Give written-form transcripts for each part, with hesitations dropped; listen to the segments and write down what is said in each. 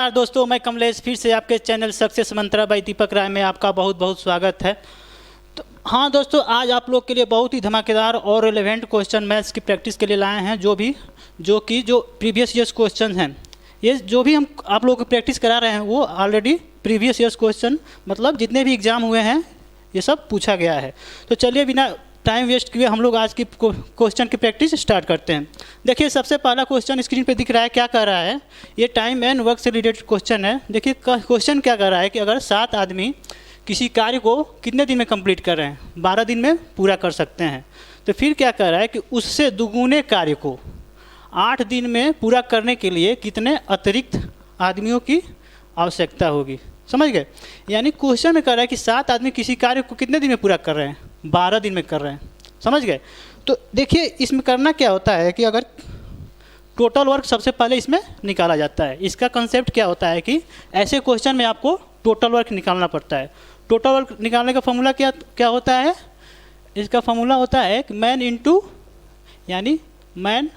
नमस्कार दोस्तों, मैं कमलेश फिर से आपके चैनल सक्सेस मंत्रा बाय दीपक राय में आपका बहुत बहुत स्वागत है। तो हाँ दोस्तों, आज आप लोग के लिए बहुत ही धमाकेदार और रिलेवेंट क्वेश्चन मैथ्स की प्रैक्टिस के लिए लाए हैं। जो प्रीवियस ईयर्स क्वेश्चन हैं, ये जो भी हम आप लोगों को प्रैक्टिस करा रहे हैं वो ऑलरेडी प्रीवियस ईयर्स क्वेश्चन, मतलब जितने भी एग्ज़ाम हुए हैं ये सब पूछा गया है। तो चलिए बिना टाइम वेस्ट किए हम लोग आज की क्वेश्चन की प्रैक्टिस स्टार्ट करते हैं। देखिए, सबसे पहला क्वेश्चन स्क्रीन पे दिख रहा है। क्या कह रहा है? ये टाइम एंड वर्क से रिलेटेड क्वेश्चन है। देखिए क्वेश्चन क्या कह रहा है कि अगर 7 आदमी किसी कार्य को कितने दिन में कंप्लीट कर रहे हैं? 12 दिन में पूरा कर सकते हैं। तो फिर क्या कह रहा है कि उससे दुगुने कार्य को 8 दिन में पूरा करने के लिए कितने अतिरिक्त आदमियों की आवश्यकता होगी? समझ गए? यानी क्वेश्चन में कह रहा है कि 7 आदमी किसी कार्य को कितने दिन में पूरा कर रहे हैं? 12 दिन में कर रहे हैं। समझ गए? तो देखिए इसमें करना क्या होता है कि अगर टोटल वर्क सबसे पहले इसमें निकाला जाता है। इसका कंसेप्ट क्या होता है कि ऐसे क्वेश्चन में आपको टोटल वर्क निकालना पड़ता है। टोटल वर्क निकालने का फॉर्मूला क्या होता है? इसका फॉर्मूला होता है कि मैन इंटू, यानी मैन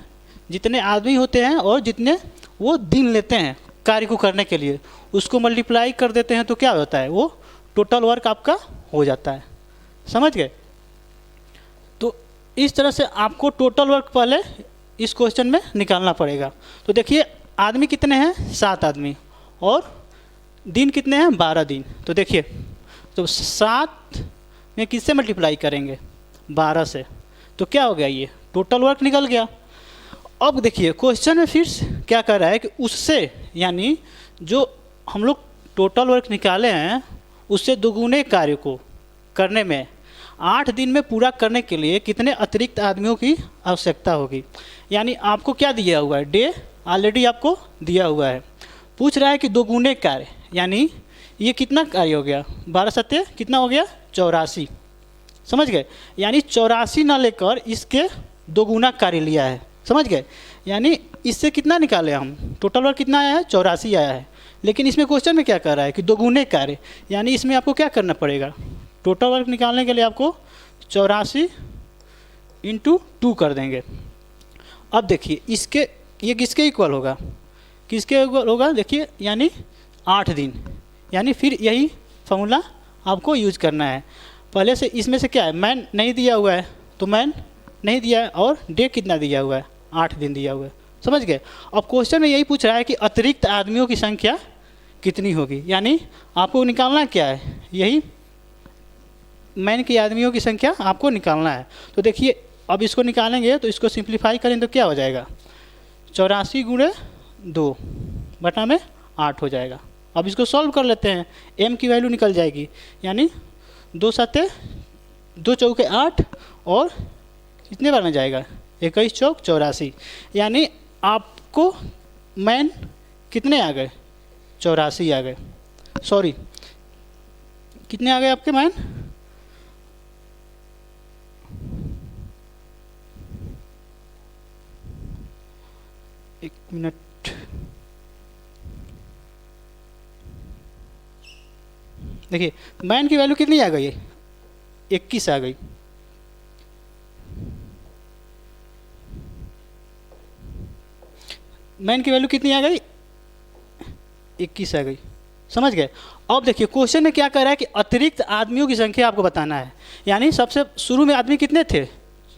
जितने आदमी होते हैं और जितने वो दिन लेते हैं कार्य को करने के लिए, उसको मल्टीप्लाई कर देते हैं तो क्या होता है? वो टोटल वर्क आपका हो जाता है। समझ गए? तो इस तरह से आपको टोटल वर्क पहले इस क्वेश्चन में निकालना पड़ेगा। तो देखिए आदमी कितने हैं? 7 आदमी, और दिन कितने हैं? 12 दिन। तो देखिए, तो 7 में किससे मल्टीप्लाई करेंगे? 12 से। तो क्या हो गया? ये टोटल वर्क निकल गया। अब देखिए क्वेश्चन में फिर क्या कर रहा है कि उससे, यानी जो हम लोग टोटल वर्क निकाले हैं उससे दुगुने कार्य को करने में 8 दिन में पूरा करने के लिए कितने अतिरिक्त आदमियों की आवश्यकता होगी? यानी आपको क्या दिया हुआ है? डे ऑलरेडी आपको दिया हुआ है। पूछ रहा है कि दोगुने कार्य, यानी ये कितना कार्य हो गया? 12 सत्य कितना हो गया? 84। समझ गए? यानी 84 ना लेकर इसके दोगुना कार्य लिया है। समझ गए? यानी इससे कितना निकाले हम? टोटल वर्क कितना आया है? 84 आया है। लेकिन इसमें क्वेश्चन में क्या कर रहा है कि दोगुने कार्य, यानी इसमें आपको क्या करना पड़ेगा? टोटल वर्क निकालने के लिए आपको 84 इंटू 2 कर देंगे। अब देखिए ये किसके इक्वल होगा? किसके इक्वल होगा? देखिए यानी 8 दिन। यानी फिर यही फॉर्मूला आपको यूज करना है। पहले से इसमें से क्या है? मैन नहीं दिया हुआ है तो मैन नहीं दिया है, और डे कितना दिया हुआ है? 8 दिन दिया हुआ है। समझ गए? अब क्वेश्चन में यही पूछ रहा है कि अतिरिक्त आदमियों की संख्या कितनी होगी? यानी आपको निकालना क्या है? यही मैन की आदमियों की संख्या आपको निकालना है। तो देखिए अब इसको निकालेंगे तो इसको सिंप्लीफाई करें तो क्या हो जाएगा? 84 गुणे 2 बटा में 8 हो जाएगा। अब इसको सॉल्व कर लेते हैं। m की वैल्यू निकल जाएगी, यानी 2 सत्ते 2 चौके 8, और कितने बार में जाएगा? 21 चौक 84। यानी आपको मैन कितने आ गए? 84 आ गए। सॉरी, कितने आ गए आपके मैन? एक मिनट, देखिए मैन की वैल्यू कितनी आ गई? 21 आ गई। मैन की वैल्यू कितनी आ गई? 21 आ गई। समझ गए? अब देखिए क्वेश्चन में क्या कर रहा है कि अतिरिक्त आदमियों की संख्या आपको बताना है। यानी सबसे शुरू में आदमी कितने थे?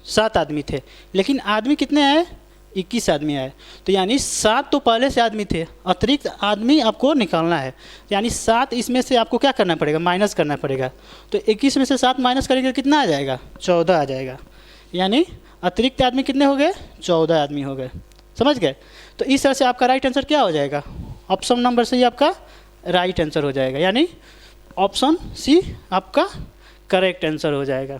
7 आदमी थे, लेकिन आदमी कितने आए? 21 आदमी आए। तो यानी 7 तो पहले से आदमी थे, अतिरिक्त आदमी आपको निकालना है। यानी 7 इसमें से आपको क्या करना पड़ेगा? माइनस करना पड़ेगा। तो 21 में से 7 माइनस करेंगे तो कितना आ जाएगा? 14 आ जाएगा। यानी अतिरिक्त आदमी कितने हो गए? 14 आदमी हो गए। समझ गए? तो इस तरह से आपका राइट आंसर क्या हो जाएगा? ऑप्शन नंबर से ही आपका राइट आंसर हो जाएगा, यानी ऑप्शन सी आपका करेक्ट आंसर हो जाएगा।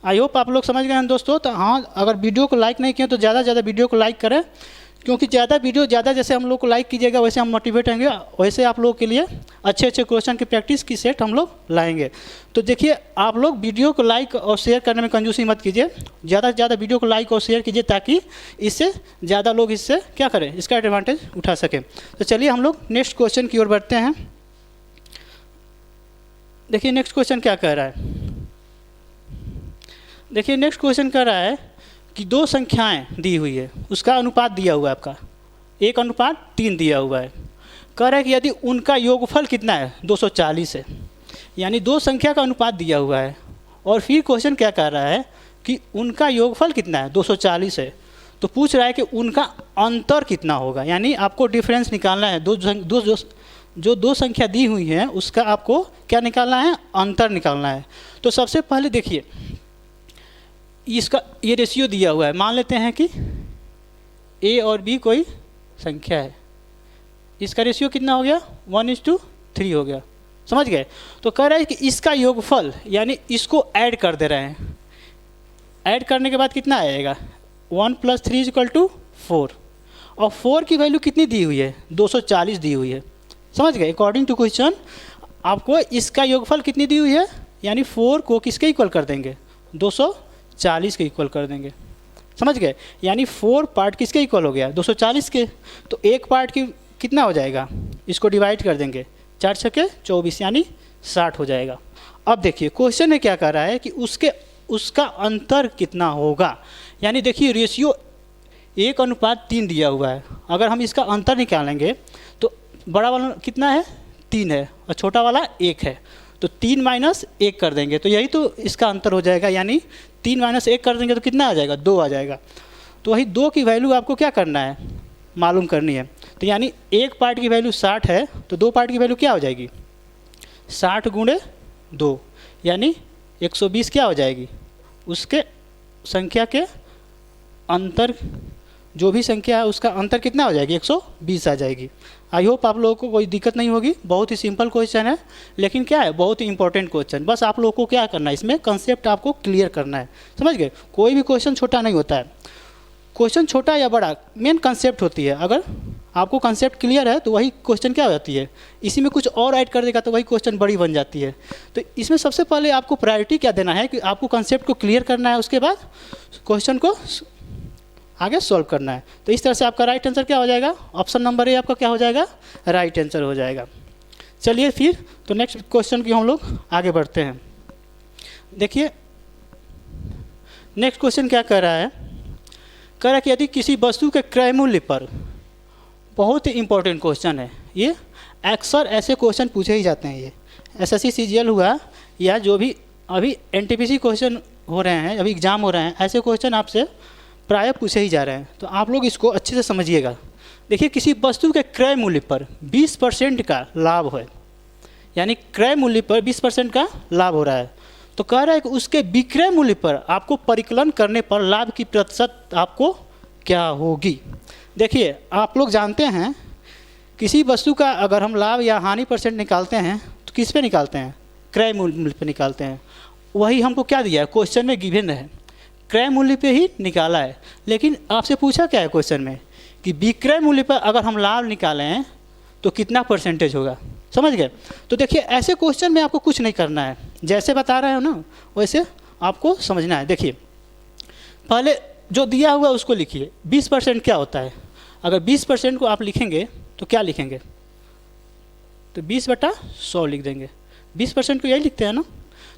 आई होप आप लोग समझ गए हैं दोस्तों। तो हाँ, अगर वीडियो को लाइक नहीं किए तो ज़्यादा से ज़्यादा वीडियो को लाइक करें, क्योंकि ज़्यादा जैसे हम लोग को लाइक कीजिएगा वैसे हम मोटिवेट होंगे, वैसे आप लोगों के लिए अच्छे क्वेश्चन की प्रैक्टिस की सेट हम लोग लाएंगे। तो देखिए आप लोग वीडियो को लाइक और शेयर करने में कंजूसी मत कीजिए। ज़्यादा से ज़्यादा वीडियो को लाइक और शेयर कीजिए ताकि इससे ज़्यादा लोग इससे क्या करें? इसका एडवांटेज उठा सकें। तो चलिए हम लोग नेक्स्ट क्वेश्चन की ओर बढ़ते हैं। देखिए नेक्स्ट क्वेश्चन क्या कह रहा है? देखिए नेक्स्ट क्वेश्चन कह रहा है कि 2 संख्याएं दी हुई है, उसका अनुपात दिया हुआ है आपका 1:3 दिया हुआ है। कह रहा है कि यदि उनका योगफल कितना है 240 है, यानी दो संख्या का अनुपात दिया हुआ है और फिर क्वेश्चन क्या कर रहा है कि उनका योगफल कितना है 240 है, तो पूछ रहा है कि उनका अंतर कितना होगा, यानी आपको डिफरेंस निकालना है। जो दो संख्या दी हुई है उसका आपको क्या निकालना है, अंतर निकालना है। तो सबसे पहले देखिए इसका ये रेशियो दिया हुआ है, मान लेते हैं कि ए और बी कोई संख्या है, इसका रेशियो कितना हो गया 1:3 हो गया, समझ गए। तो कह रहा है कि इसका योगफल यानी इसको ऐड कर दे रहे हैं, ऐड करने के बाद कितना आएगा 1 + 3 = 4 और 4 की वैल्यू कितनी दी हुई है 240 दी हुई है, समझ गए। अकॉर्डिंग टू क्वेश्चन आपको इसका योगफल कितनी दी हुई है, यानी 4 को किसके इक्वल कर देंगे 240 के इक्वल कर देंगे, समझ गए। यानी 4 पार्ट किसके इक्वल हो गया 240 के, तो एक पार्ट की कितना हो जाएगा, इसको डिवाइड कर देंगे 4 × 6 = 24 यानी 60 हो जाएगा। अब देखिए क्वेश्चन में क्या कर रहा है कि उसका अंतर कितना होगा, यानी देखिए रेशियो 1:3 दिया हुआ है, अगर हम इसका अंतर निकालेंगे तो बड़ा वाला कितना है 3 है और छोटा वाला 1 है, तो 3 - 1 कर देंगे तो यही तो इसका अंतर हो जाएगा, यानी 3 - 1 कर देंगे तो कितना आ जाएगा 2 आ जाएगा। तो वही 2 की वैल्यू आपको क्या करना है, मालूम करनी है। तो यानी एक पार्ट की वैल्यू 60 है तो दो पार्ट की वैल्यू क्या हो जाएगी 60 × 2 यानी 120 क्या हो जाएगी, उसके संख्या के अंतर जो भी संख्या है उसका अंतर कितना हो जाएगी 120 आ जाएगी। आई होप आप लोगों को कोई दिक्कत नहीं होगी, बहुत ही सिंपल क्वेश्चन है लेकिन क्या है बहुत ही इंपॉर्टेंट क्वेश्चन। बस आप लोगों को क्या करना है, इसमें कंसेप्ट आपको क्लियर करना है, समझ गए। कोई भी क्वेश्चन छोटा नहीं होता है, क्वेश्चन छोटा या बड़ा मेन कंसेप्ट होती है। अगर आपको कंसेप्ट क्लियर है तो वही क्वेश्चन क्या हो जाती है, इसी में कुछ और ऐड कर देगा तो वही क्वेश्चन बड़ी बन जाती है। तो इसमें सबसे पहले आपको प्रायोरिटी क्या देना है कि आपको कंसेप्ट को क्लियर करना है, उसके बाद क्वेश्चन को आगे सॉल्व करना है। तो इस तरह से आपका राइट आंसर क्या हो जाएगा, ऑप्शन नंबर ए आपका क्या हो जाएगा, राइट आंसर हो जाएगा। चलिए फिर तो नेक्स्ट क्वेश्चन की हम लोग आगे बढ़ते हैं। देखिए नेक्स्ट क्वेश्चन क्या कह रहा है, कह रहा है कि यदि किसी वस्तु के क्रय मूल्य पर, बहुत ही इंपॉर्टेंट क्वेश्चन है ये, अक्सर ऐसे क्वेश्चन पूछे ही जाते हैं। ये एसएससी सीजीएल हुआ या जो भी अभी एनटीपीसी क्वेश्चन हो रहे हैं, अभी एग्जाम हो रहे हैं, ऐसे क्वेश्चन आपसे प्राय पूछे ही जा रहे हैं। तो आप लोग इसको अच्छे से समझिएगा। देखिए किसी वस्तु के क्रय मूल्य पर 20% का लाभ है, यानी क्रय मूल्य पर 20% का लाभ हो रहा है, तो कह रहा है कि उसके विक्रय मूल्य पर आपको परिकलन करने पर लाभ की प्रतिशत आपको क्या होगी। देखिए आप लोग जानते हैं किसी वस्तु का अगर हम लाभ या हानि % निकालते हैं तो किस पे निकालते हैं, क्रय मूल्य पे निकालते हैं। वही हमको क्या दिया है क्वेश्चन में गिवन है, क्रय मूल्य पे ही निकाला है। लेकिन आपसे पूछा क्या है क्वेश्चन में कि विक्रय मूल्य पर अगर हम लाभ निकालें तो कितना % होगा, समझ गए। तो देखिए ऐसे क्वेश्चन में आपको कुछ नहीं करना है, जैसे बता रहे हो ना वैसे आपको समझना है। देखिए पहले जो दिया हुआ उसको लिखिए, 20% क्या होता है। अगर 20% को आप लिखेंगे तो क्या लिखेंगे, तो 20/100 लिख देंगे। 20% को यही लिखते हैं ना,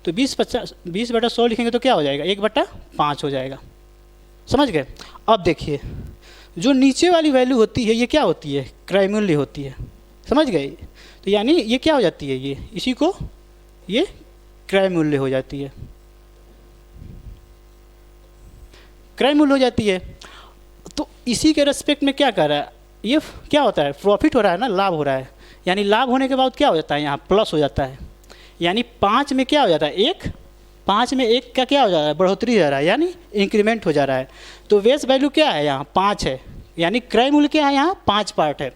तो 20/100 लिखेंगे तो क्या हो जाएगा 1/5 हो जाएगा, समझ गए। अब देखिए जो नीचे वाली वैल्यू होती है ये क्या होती है, क्रय मूल्य होती है, समझ गए। तो यानी ये क्या हो जाती है, ये इसी को ये क्रय मूल्य हो जाती है, क्रय मूल्य हो जाती है। तो इसी के रेस्पेक्ट में क्या कर रहा है, ये क्या होता है प्रॉफिट हो रहा है ना, लाभ हो रहा है। यानी लाभ होने के बाद क्या हो जाता है, यहाँ प्लस हो जाता है, यानी 5 में क्या हो जाता है 1, 5 में 1 का क्या हो जा रहा है बढ़ोतरी हो रहा है, यानी इंक्रीमेंट हो जा रहा है। तो बेस वैल्यू क्या है यहाँ 5 है, यानी क्रय मूल्य क्या है यहाँ 5 पार्ट है।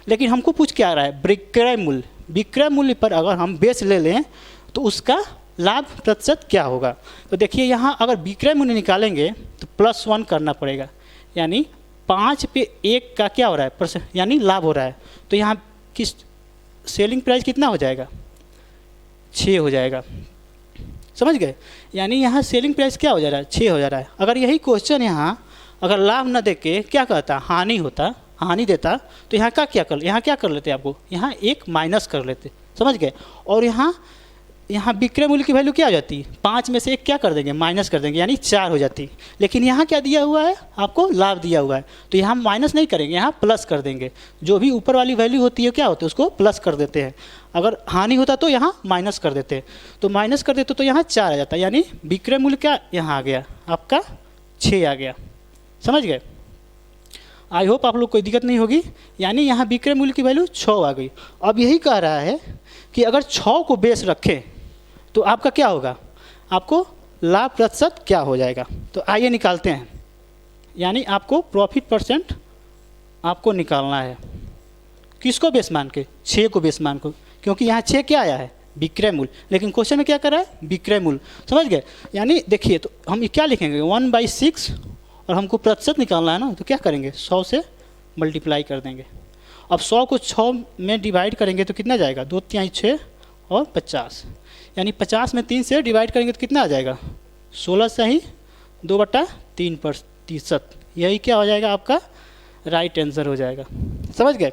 लेकिन हमको पूछ क्या आ रहा है विक्रय मूल्य, विक्रय मूल्य पर अगर हम बेस ले लें तो उसका लाभ प्रतिशत क्या होगा। तो देखिए यहाँ अगर विक्रय मूल्य निकालेंगे तो +1 करना पड़ेगा, यानी 5 पे 1 का क्या हो रहा है % यानी लाभ हो रहा है। तो यहाँ किस सेलिंग प्राइस कितना हो जाएगा 6 हो जाएगा, समझ गए। यानी यहाँ सेलिंग प्राइस क्या हो जा रहा है 6 हो जा रहा है। अगर यही क्वेश्चन यहाँ अगर लाभ न दे के क्या कहता हानि होता, हानि देता, तो यहाँ क्या कर लेते आपको, यहाँ 1 माइनस कर लेते, समझ गए। और यहाँ यहाँ विक्रय मूल्य की वैल्यू क्या हो जाती है, 5 में से 1 क्या कर देंगे, माइनस कर देंगे, यानी 4 हो जाती। लेकिन यहाँ क्या दिया हुआ है, आपको लाभ दिया हुआ है, तो यहाँ माइनस नहीं करेंगे, यहाँ प्लस कर देंगे। जो भी ऊपर वाली वैल्यू होती है क्या होता है, उसको प्लस कर देते हैं। अगर हानि होता तो यहाँ माइनस कर देते हैं, तो माइनस कर देते तो यहाँ 4 आ जाता, यानी विक्रय मूल्य क्या यहाँ आ गया आपका 6 आ गया। समझ गए? आई होप आप लोग कोई दिक्कत नहीं होगी। यानी यहाँ विक्रय मूल्य की वैल्यू 6 आ गई। अब यही कह रहा है कि अगर 6 को बेस रखें तो आपका क्या होगा, आपको लाभ प्रतिशत क्या हो जाएगा। तो आइए निकालते हैं। यानी आपको प्रॉफिट परसेंट आपको निकालना है, किसको बेस मान के, 6 को बेस मान को, क्योंकि यहाँ 6 क्या आया है, विक्रय मूल्य। लेकिन क्वेश्चन में क्या कर रहा है, विक्रय मूल्य। समझ गए? यानी देखिए, तो हम क्या लिखेंगे, 1/6, और हमको प्रतिशत निकालना है ना, तो क्या करेंगे, 100 से मल्टीप्लाई कर देंगे। अब 100 को 6 में डिवाइड करेंगे तो कितना जाएगा, 2 तिहाई 6 और 50, यानी 50 में 3 से डिवाइड करेंगे तो कितना आ जाएगा, 16 से ही 2/3%। यही क्या हो जाएगा, आपका राइट आंसर हो जाएगा। समझ गए?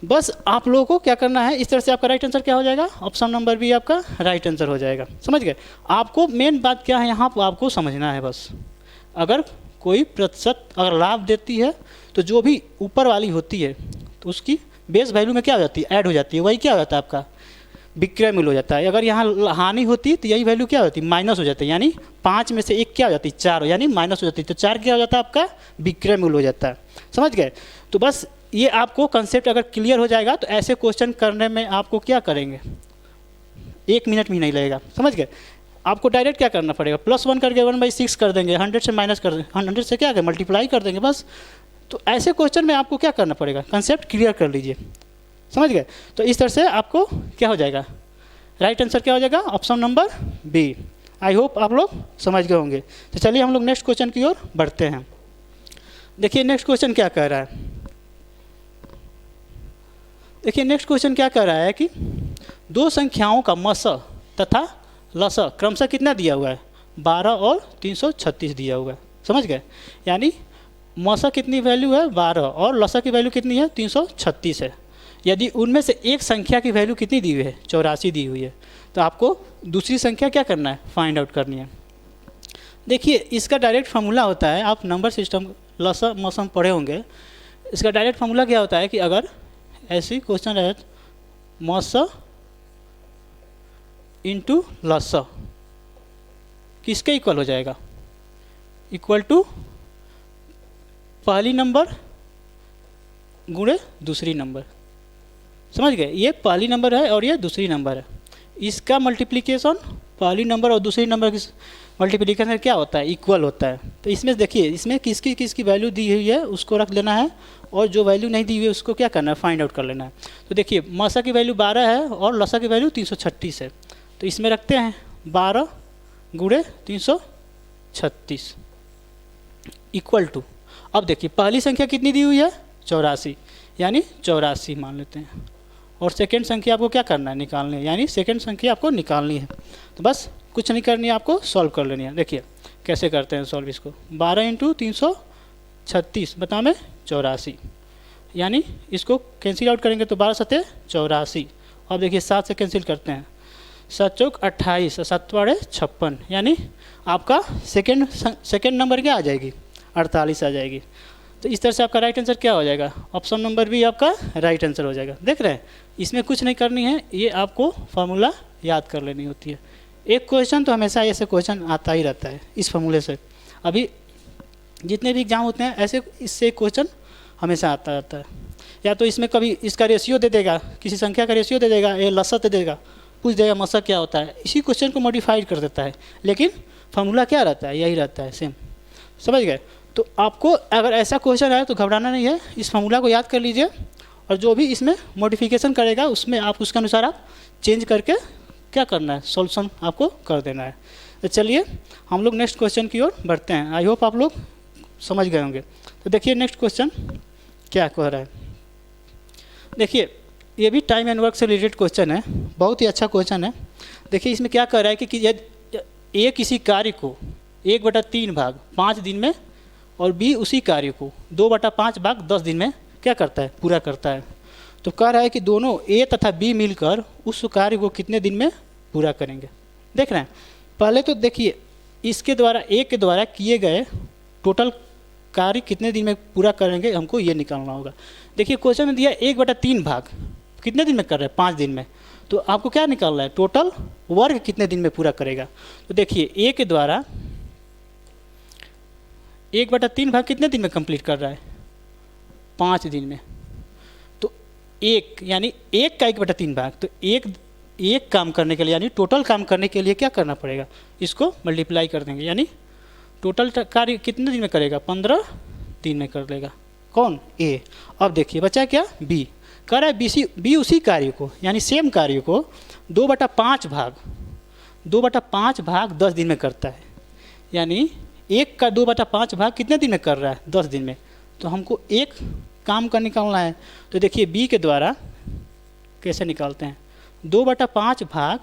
बस आप लोगों को क्या करना है, इस तरह से आपका राइट आंसर क्या हो जाएगा, ऑप्शन नंबर बी आपका राइट आंसर हो जाएगा। समझ गए? आपको मेन बात क्या है यहाँ पर आपको समझना है, बस अगर कोई प्रतिशत अगर लाभ देती है तो जो भी ऊपर वाली होती है तो उसकी बेस वैल्यू में क्या हो जाती है, ऐड हो जाती है, वही क्या हो जाता है आपका विक्रय मूल्य हो जाता है। अगर यहाँ हानि होती तो यही वैल्यू क्या हो जाती है, माइनस हो जाती है, यानी 5 में से 1 क्या हो जाती है, 4, यानी माइनस हो जाती है, तो 4 क्या हो जाता है, आपका विक्रय मूल्य हो जाता है। समझ गए? तो बस ये आपको कंसेप्ट अगर क्लियर हो जाएगा तो ऐसे क्वेश्चन करने में आपको क्या करेंगे, 1 मिनट भी नहीं लगेगा। समझ गए? आपको डायरेक्ट क्या करना पड़ेगा, +1 करके 1/6 कर देंगे, 100 से माइनस कर देंगे, 100 से क्या करें, मल्टीप्लाई कर देंगे बस। तो ऐसे क्वेश्चन में आपको क्या करना पड़ेगा, कंसेप्ट क्लियर कर लीजिए। समझ गए? तो इस तरह से आपको क्या हो जाएगा, राइट आंसर क्या हो जाएगा, option number B. I hope आप लोग समझ गए होंगे। तो चलिए हम लोग नेक्स्ट क्वेश्चन की ओर बढ़ते हैं। देखिए नेक्स्ट क्वेश्चन क्या कह रहा है, देखिए नेक्स्ट क्वेश्चन क्या कह रहा है कि 2 संख्याओं का मस तथा लस क्रमशः कितना दिया हुआ है, 12 और 336 दिया हुआ है। समझ गए? यानी मस कितनी वैल्यू है, 12, और लस की वैल्यू कितनी है, 336 है। यदि उनमें से एक संख्या की वैल्यू कितनी दी हुई है, 84 दी हुई है, तो आपको दूसरी संख्या क्या करना है, फाइंड आउट करनी है। देखिए इसका डायरेक्ट फार्मूला होता है, आप नंबर सिस्टम लस मौसम पढ़े होंगे, इसका डायरेक्ट फार्मूला क्या होता है कि अगर ऐसी क्वेश्चन रहे मस इंटू लस किसके इक्वल हो जाएगा, इक्वल टू पहली नंबर गुणे दूसरी नंबर। समझ गए? ये पहली नंबर है और ये दूसरी नंबर है, इसका मल्टीप्लिकेशन पहली नंबर और दूसरी नंबर की मल्टीप्लिकेशन क्या होता है, इक्वल होता है। तो इसमें देखिए इसमें किसकी किसकी वैल्यू दी हुई है उसको रख लेना है, और जो वैल्यू नहीं दी हुई है उसको क्या करना है, फाइंड आउट कर लेना है। तो देखिए मसा की वैल्यू 12 है और लसा की वैल्यू 336 है, तो इसमें रखते हैं 12 गुणे 336 इक्वल टू, अब देखिए पहली संख्या कितनी दी हुई है, 84, यानी 84 मान लेते हैं, और सेकेंड संख्या आपको क्या करना है, निकालनी है, यानी सेकेंड संख्या आपको निकालनी है। तो बस कुछ नहीं करनी है, आपको सॉल्व कर लेनी है। देखिए कैसे करते हैं सॉल्व इसको, 12 × 336 बता में 84, यानी इसको कैंसिल आउट करेंगे तो 12 सते 84। अब देखिए 7 से कैंसिल करते हैं, 7 चौक 28 और 7 वाड़े 56, यानी आपका सेकेंड नंबर क्या आ जाएगी, 48 आ जाएगी। तो इस तरह से आपका राइट आंसर क्या हो जाएगा, ऑप्शन नंबर बी आपका राइट आंसर हो जाएगा। देख रहे हैं, इसमें कुछ नहीं करनी है, ये आपको फार्मूला याद कर लेनी होती है। एक क्वेश्चन तो हमेशा ऐसे क्वेश्चन आता ही रहता है इस फार्मूले से, अभी जितने भी एग्जाम होते हैं ऐसे इससे क्वेश्चन हमेशा आता रहता है। या तो इसमें कभी इसका रेशियो दे देगा, किसी संख्या का रेशियो दे देगा, ये लसा दे देगा, पूछ देगा मसा क्या होता है, इसी क्वेश्चन को मॉडिफाइड कर देता है, लेकिन फार्मूला क्या रहता है, यही रहता है सेम। समझ गए? तो आपको अगर ऐसा क्वेश्चन आए तो घबराना नहीं है, इस फार्मूला को याद कर लीजिए, और जो भी इसमें मॉडिफिकेशन करेगा उसमें आप उसके अनुसार आप चेंज करके क्या करना है, सॉल्यूशन आपको कर देना है। तो चलिए हम लोग नेक्स्ट क्वेश्चन की ओर बढ़ते हैं। आई होप आप लोग समझ गए होंगे। तो देखिए नेक्स्ट क्वेश्चन क्या कह रहा है, देखिए ये भी टाइम एंड वर्क से रिलेटेड क्वेश्चन है, बहुत ही अच्छा क्वेश्चन है। देखिए इसमें क्या कह रहा है कि यदि ए किसी कार्य को 1/3 भाग 5 दिन में और बी उसी कार्य को 2/5 भाग 10 दिन में क्या करता है, पूरा करता है। तो कह रहा है कि दोनों ए तथा बी मिलकर उस कार्य को कितने दिन में पूरा करेंगे। देख रहे हैं, पहले तो देखिए इसके द्वारा ए के द्वारा किए गए टोटल कार्य कितने दिन में पूरा करेंगे, हमको ये निकालना होगा। देखिए क्वेश्चन में दिया 1/3 भाग कितने दिन में कर रहे हैं, 5 दिन में। तो आपको क्या निकालना है, टोटल वर्ग कितने दिन में पूरा करेगा। तो देखिए ए के द्वारा 1/3 भाग कितने दिन में कंप्लीट कर रहा है, 5 दिन में। तो एक यानी एक का 1/3 भाग, तो एक काम करने के लिए यानी टोटल काम करने के लिए क्या करना पड़ेगा, इसको मल्टीप्लाई कर देंगे, यानी टोटल कार्य कितने दिन में करेगा, 15 दिन में कर लेगा। कौन, ए। अब देखिए बचा क्या, बी। कह रहा है बी उसी कार्य को यानी सेम कार्य को 2/5 भाग 10 दिन में करता है। यानी एक का 2/5 भाग कितने दिन में कर रहा है, 10 दिन में। तो हमको एक काम का निकालना है। तो देखिए बी के द्वारा कैसे निकालते हैं, 2/5 भाग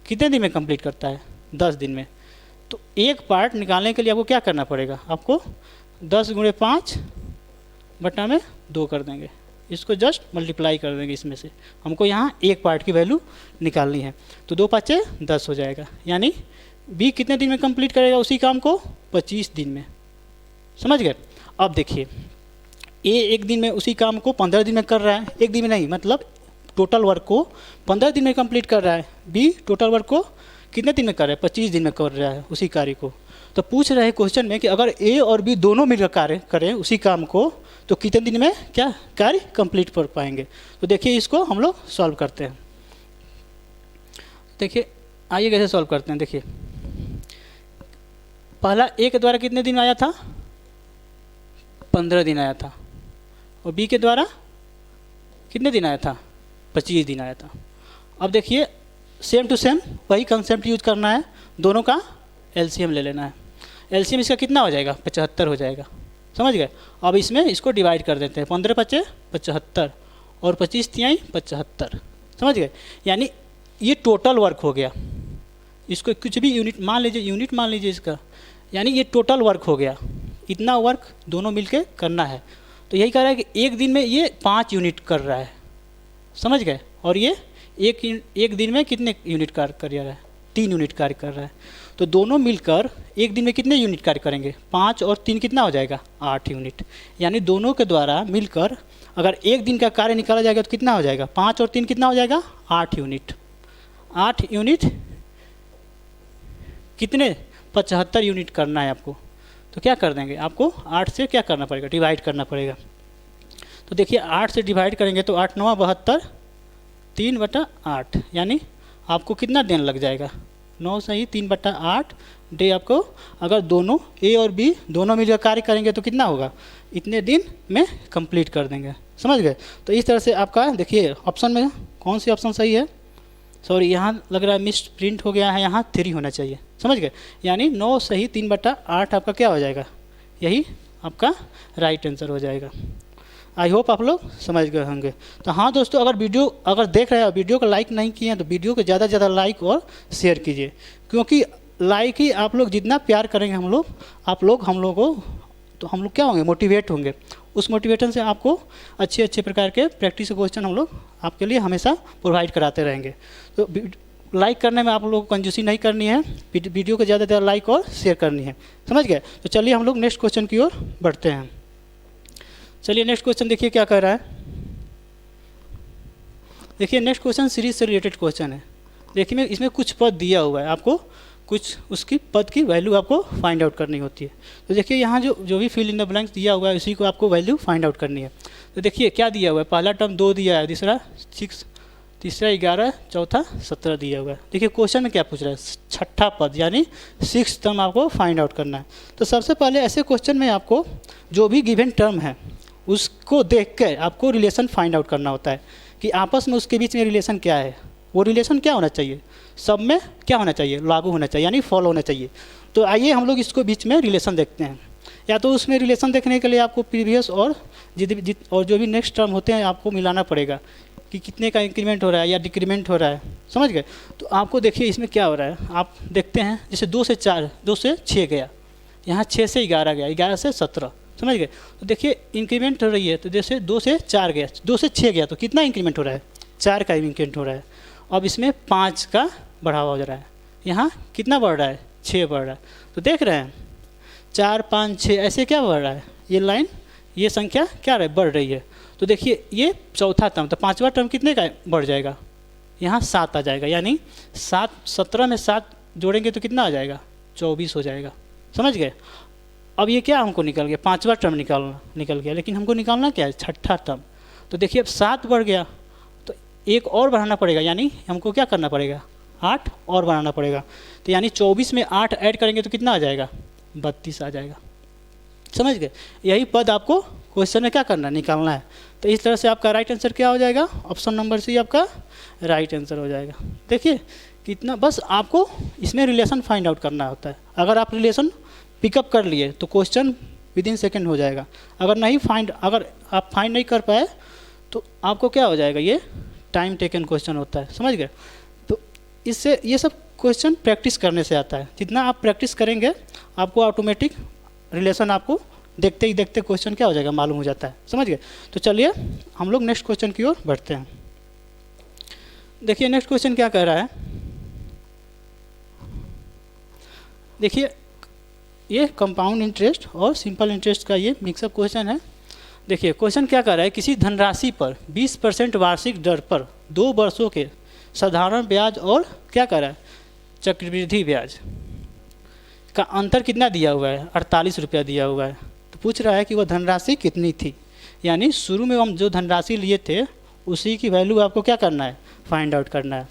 कितने दिन में कंप्लीट करता है, 10 दिन में। तो एक पार्ट निकालने के लिए आपको क्या करना पड़ेगा, आपको 10 × 5/2 कर देंगे, इसको जस्ट मल्टीप्लाई कर देंगे इसमें से। हमको यहाँ एक पार्ट की वैल्यू निकालनी है। तो 2 × 5 = 10 हो जाएगा। यानी बी कितने दिन में कंप्लीट करेगा उसी काम को, 25 दिन में। समझ गए। अब देखिए ए एक दिन में उसी काम को 15 दिन में कर रहा है, एक दिन में नहीं, मतलब टोटल वर्क को 15 दिन में कंप्लीट कर रहा है। बी टोटल वर्क को कितने दिन में कर रहा है, 25 दिन में कर रहा है उसी कार्य को। तो पूछ रहे हैं क्वेश्चन में कि अगर ए और बी दोनों मिलकर कार्य करें उसी काम को तो कितने दिन में क्या कार्य कंप्लीट कर पाएंगे। तो देखिए इसको हम लोग सॉल्व करते हैं। देखिए आइए कैसे सॉल्व करते हैं। देखिए पहला ए के द्वारा कितने दिन आया था, 15 दिन आया था, और बी के द्वारा कितने दिन आया था, 25 दिन आया था। अब देखिए सेम टू सेम वही कंसेप्ट यूज करना है, दोनों का एलसीएम ले लेना है। एलसीएम इसका कितना हो जाएगा, 75 हो जाएगा। समझ गए। अब इसमें इसको डिवाइड कर देते हैं, 15 × 5 = 75 और 25 × 3 = 75। समझ गए। यानी ये टोटल वर्क हो गया। इसको कुछ भी यूनिट मान लीजिए, यूनिट मान लीजिए इसका, यानी ये टोटल वर्क हो गया। इतना वर्क दोनों मिलके करना है। तो यही कह रहा है कि एक दिन में ये 5 यूनिट कर रहा है। समझ गए। और ये एक दिन में कितने यूनिट कार्य कर रहा है, 3 यूनिट कार्य कर रहा है। तो दोनों मिलकर एक दिन में कितने यूनिट कार्य करेंगे, 5 और 3 कितना हो जाएगा, 8 यूनिट। यानी दोनों के द्वारा मिलकर अगर एक दिन का कार्य निकाला जाएगा तो कितना हो जाएगा, 5 और 3 कितना हो जाएगा, 8 यूनिट। 8 यूनिट कितने, 75 यूनिट करना है आपको। तो क्या कर देंगे, आपको 8 से क्या करना पड़ेगा, डिवाइड करना पड़ेगा। तो देखिए 8 से डिवाइड करेंगे तो 8 × 9 = 72, 3/8। यानी आपको कितना दिन लग जाएगा, 9 सही 3/8 डे आपको। अगर दोनों ए और बी दोनों मिलकर कार्य करेंगे तो कितना होगा, इतने दिन में कंप्लीट कर देंगे। समझ गए। तो इस तरह से आपका देखिए ऑप्शन में कौन सी ऑप्शन सही है, सॉरी यहाँ लग रहा है मिस प्रिंट हो गया है, यहाँ 3 होना चाहिए। समझ गए। यानी 9 सही 3/8 आपका क्या हो जाएगा, यही आपका राइट आंसर हो जाएगा। आई होप आप लोग समझ गए होंगे। तो हाँ दोस्तों, अगर देख रहे हैं वीडियो को लाइक नहीं किए हैं तो वीडियो को ज़्यादा से ज़्यादा लाइक और शेयर कीजिए, क्योंकि लाइक ही आप लोग जितना प्यार करेंगे हम लोग को, तो हम लोग क्या होंगे, मोटिवेट होंगे। उस मोटिवेशन से आपको अच्छे प्रकार के प्रैक्टिस क्वेश्चन हम लोग आपके लिए हमेशा प्रोवाइड कराते रहेंगे। तो लाइक करने में आप लोगों को कंजूसी नहीं करनी है, वीडियो को ज़्यादा से ज़्यादा लाइक और शेयर करनी है। समझ गए। तो चलिए हम लोग नेक्स्ट क्वेश्चन की ओर बढ़ते हैं। चलिए नेक्स्ट क्वेश्चन देखिए क्या कह रहा है। देखिए नेक्स्ट क्वेश्चन सीरीज से रिलेटेड क्वेश्चन है। देखिए इसमें कुछ पद दिया हुआ है, आपको कुछ उसकी पद की वैल्यू आपको फाइंड आउट करनी होती है। तो देखिए यहाँ जो भी फिल इन द ब्लैंक्स दिया हुआ है उसी को आपको वैल्यू फाइंड आउट करनी है। तो देखिए क्या दिया हुआ है, पहला टर्म 2 दिया है, दूसरा 6, तीसरा 11, चौथा 17 दिया हुआ है। देखिए क्वेश्चन में क्या पूछ रहा है, छठा पद यानी 6th टर्म आपको फाइंड आउट करना है। तो सबसे पहले ऐसे क्वेश्चन में आपको जो भी गिवन टर्म है उसको देख कर आपको रिलेशन फाइंड आउट करना होता है कि आपस में उसके बीच में रिलेशन क्या है। वो रिलेशन क्या होना चाहिए, सब में क्या होना चाहिए, लागू होना चाहिए, यानी फॉलो होना चाहिए। तो आइए हम लोग इसको बीच में रिलेशन देखते हैं। या तो उसमें रिलेशन देखने के लिए आपको प्रीवियस और और जो भी नेक्स्ट टर्म होते हैं आपको मिलाना पड़ेगा कि कितने का इंक्रीमेंट हो रहा है या डिक्रीमेंट हो रहा है। समझ गए। तो आपको देखिए इसमें क्या हो रहा है, आप देखते हैं जैसे 2 से 4, 2 से 6 गया, यहाँ 6 से 11 गया, 11 से 17। समझ गए। तो देखिए इंक्रीमेंट हो रही है, तो जैसे 2 से 4 गया, 2 से 6 गया तो कितना इंक्रीमेंट हो रहा है, 4 का इंक्रीमेंट हो रहा है। अब इसमें 5 का बढ़ावा हो रहा है, यहाँ कितना बढ़ रहा है, 6 बढ़ रहा है। तो देख रहे हैं 4 5 6 ऐसे क्या बढ़ रहा है, ये लाइन, ये संख्या क्या रहा है, बढ़ रही है। तो देखिए ये चौथा टर्म, तो पांचवा टर्म कितने का बढ़ जाएगा, यहाँ 7 आ जाएगा, यानी 7 17 में 7 जोड़ेंगे तो कितना आ जाएगा, 24 हो जाएगा। समझ गए। अब ये क्या हमको निकल गया, पांचवा टर्म निकल गया, लेकिन हमको निकालना क्या है, छठा टर्म। तो देखिए अब 7 बढ़ गया तो एक और बढ़ाना पड़ेगा, यानी हमको क्या करना पड़ेगा, 8 और बढ़ाना पड़ेगा। तो यानी 24 में 8 ऐड करेंगे तो कितना आ जाएगा, 32 आ जाएगा। समझ गए। यही पद आपको क्वेश्चन में क्या करना है, निकालना है। तो इस तरह से आपका राइट आंसर क्या हो जाएगा, ऑप्शन नंबर सी आपका राइट आंसर हो जाएगा। देखिए कितना, बस आपको इसमें रिलेशन फाइंड आउट करना होता है। अगर आप रिलेशन पिकअप कर लिए तो क्वेश्चन विदिन सेकेंड हो जाएगा। अगर आप फाइंड नहीं कर पाए तो आपको क्या हो जाएगा, ये टाइम टेकन क्वेश्चन होता है। समझ गए। तो इससे ये सब क्वेश्चन प्रैक्टिस करने से आता है। जितना आप प्रैक्टिस करेंगे आपको ऑटोमेटिक रिलेशन आपको देखते ही देखते क्वेश्चन क्या हो जाएगा, मालूम हो जाता है। समझ गए। तो चलिए हम लोग नेक्स्ट क्वेश्चन की ओर बढ़ते हैं। देखिए नेक्स्ट क्वेश्चन क्या कह रहा है, देखिए ये कंपाउंड इंटरेस्ट और सिंपल इंटरेस्ट का ये मिक्सअप क्वेश्चन है। देखिए क्वेश्चन क्या कर रहा है, किसी धनराशि पर 20% वार्षिक दर पर 2 वर्षों के साधारण ब्याज और क्या कर रहा है, चक्रवृद्धि ब्याज का अंतर कितना दिया हुआ है, 48 रुपया दिया हुआ है। तो पूछ रहा है कि वह धनराशि कितनी थी, यानी शुरू में हम जो धनराशि लिए थे उसी की वैल्यू आपको क्या करना है, फाइंड आउट करना है।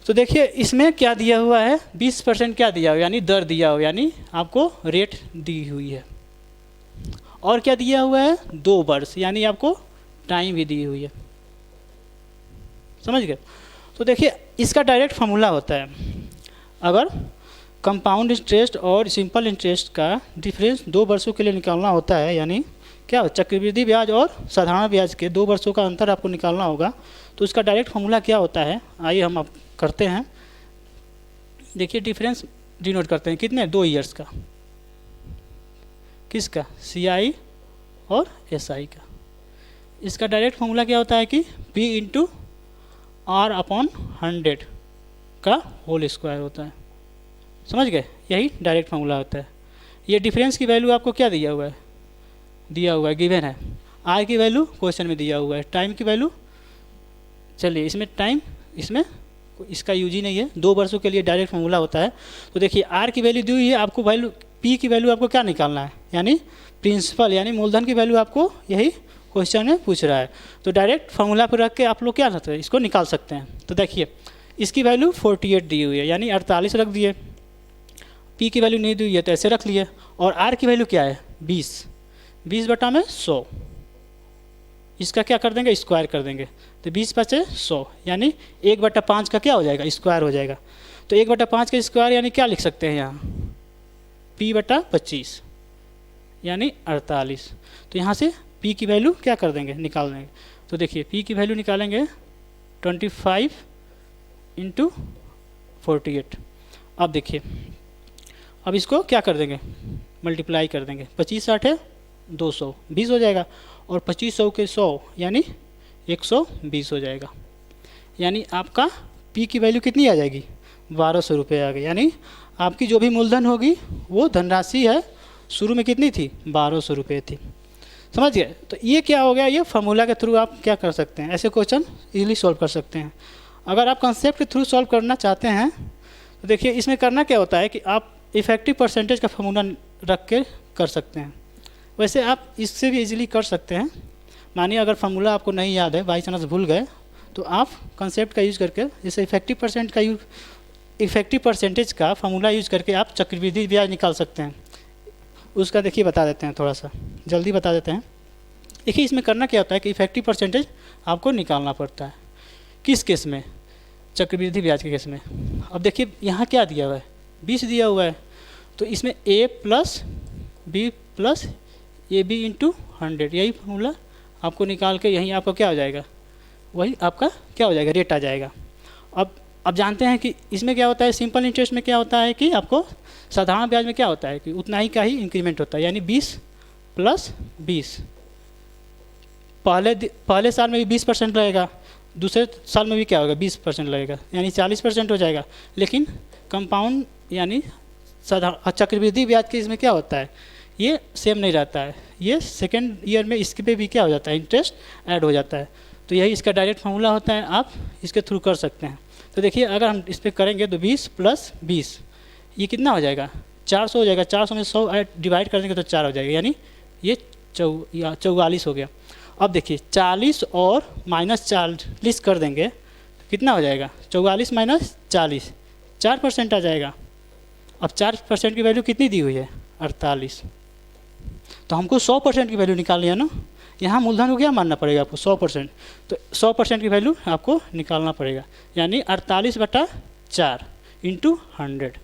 तो देखिए इसमें क्या दिया हुआ है, 20% क्या दिया हुआ, यानी दर दिया हुआ, यानी आपको रेट दी हुई है। और क्या दिया हुआ है, 2 वर्ष, यानी आपको टाइम भी दी हुई है। समझ गए। तो देखिए इसका डायरेक्ट फार्मूला होता है, अगर कंपाउंड इंटरेस्ट और सिंपल इंटरेस्ट का डिफरेंस 2 वर्षों के लिए निकालना होता है, यानी क्या चक्रवृद्धि ब्याज और साधारण ब्याज के 2 वर्षों का अंतर आपको निकालना होगा। तो उसका डायरेक्ट फार्मूला क्या होता है, आइए हम अब करते हैं। देखिए डिफरेंस डिनोट करते हैं कितने, 2 ईयर्स का, किसका, CI और SI का। इसका डायरेक्ट फार्मूला क्या होता है कि P × R/100 का होल स्क्वायर होता है। समझ गए। यही डायरेक्ट फार्मूला होता है। ये डिफरेंस की वैल्यू आपको क्या दिया हुआ है, गिवन है। R की वैल्यू क्वेश्चन में दिया हुआ है, टाइम की वैल्यू, चलिए इसमें टाइम, इसमें इसका यूज ही नहीं है, 2 वर्षों के लिए डायरेक्ट फार्मूला होता है। तो देखिए R की वैल्यू दी हुई है, आपको वैल्यू P की वैल्यू आपको क्या निकालना है, यानी प्रिंसिपल यानी मूलधन की वैल्यू आपको यही क्वेश्चन में पूछ रहा है। तो डायरेक्ट फार्मूला पर रख के आप लोग क्या करते हैं, इसको निकाल सकते हैं। तो देखिए इसकी वैल्यू 48 दी हुई है, यानी 48 रख दिए। P की वैल्यू नहीं दी हुई है तो ऐसे रख लिए। और R की वैल्यू क्या है, 20 बटा में 100, इसका क्या कर देंगे, स्क्वायर कर देंगे। तो 20 × 100, यानी 1/5 का क्या हो जाएगा, स्क्वायर हो जाएगा। तो 1/5 का स्क्वायर यानी क्या लिख सकते हैं यहाँ, P/25 यानी 48। तो यहाँ से P की वैल्यू क्या कर देंगे, निकाल देंगे। तो देखिए P की वैल्यू निकालेंगे 25 × 48। अब देखिए अब इसको क्या कर देंगे, मल्टीप्लाई कर देंगे। 25 × 8 = 200, 20 हो जाएगा। और 2500 के 100 यानी 120 हो जाएगा। यानी आपका P की वैल्यू कितनी आ जाएगी, 1200 रुपये आ गई। यानी आपकी जो भी मूलधन होगी वो धनराशि है, शुरू में कितनी थी, 1200 रुपये थी। समझ गए। तो ये क्या हो गया, ये फार्मूला के थ्रू आप क्या कर सकते हैं, ऐसे क्वेश्चन इजीली सॉल्व कर सकते हैं। अगर आप कंसेप्ट के थ्रू सॉल्व करना चाहते हैं तो देखिए इसमें करना क्या होता है कि आप इफेक्टिव परसेंटेज का फार्मूला रख के कर सकते हैं। वैसे आप इससे भी इजीली कर सकते हैं। मानिए अगर फार्मूला आपको नहीं याद है, बाई चांस भूल गए, तो आप कंसेप्ट का यूज़ करके, जैसे इफेक्टिव परसेंटेज का फार्मूला यूज़ करके आप चक्रवृद्धि ब्याज निकाल सकते हैं। उसका देखिए बता देते हैं, थोड़ा सा जल्दी बता देते हैं। देखिए इसमें करना क्या होता है कि इफेक्टिव परसेंटेज आपको निकालना पड़ता है। किस केस में, चक्रवृद्धि ब्याज के केस में। अब देखिए यहाँ क्या दिया हुआ है, 20 दिया हुआ है। तो इसमें A + B + AB × 100, यही फार्मूला आपको निकाल के यहीं आपका क्या हो जाएगा, वही आपका क्या हो जाएगा, रेट आ जाएगा। अब जानते हैं कि इसमें क्या होता है, सिंपल इंटरेस्ट में क्या होता है कि आपको साधारण ब्याज में क्या होता है कि उतना ही का ही इंक्रीमेंट होता है, यानी 20 + 20। पहले साल में भी 20% रहेगा, दूसरे साल में भी क्या होगा 20% लगेगा, यानी 40% हो जाएगा। लेकिन कंपाउंड यानी चक्रवृद्धि ब्याज के इसमें क्या होता है, ये सेम नहीं रहता है, ये सेकेंड ईयर में इसके पे भी क्या हो जाता है, इंटरेस्ट ऐड हो जाता है। तो यही इसका डायरेक्ट फार्मूला होता है, आप इसके थ्रू कर सकते हैं। तो देखिए अगर हम इस पर करेंगे तो 20 + 20 ये कितना हो जाएगा, 400 हो जाएगा। 400 में 100 डिवाइड कर देंगे तो 4 हो जाएगा, यानी ये 44 हो गया। अब देखिए 40 और -40 कर देंगे तो कितना हो जाएगा, 44 - 40 4% आ जाएगा। अब 4% की वैल्यू कितनी दी हुई है, 48। तो हमको 100% की वैल्यू निकालनी है ना, यहाँ मूलधन को क्या मानना पड़ेगा आपको, 100%। तो 100% की वैल्यू आपको निकालना पड़ेगा, यानी 48/4 × 100।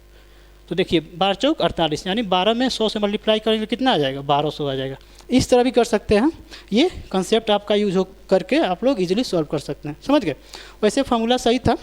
तो देखिए 12 चौक 48, यानी 12 में 100 से मल्टीप्लाई करेंगे कितना आ जाएगा, 1200 आ जाएगा। इस तरह भी कर सकते हैं, ये कंसेप्ट आपका यूज हो करके आप लोग इजीली सॉल्व कर सकते हैं, समझ गए। वैसे फार्मूला सही था,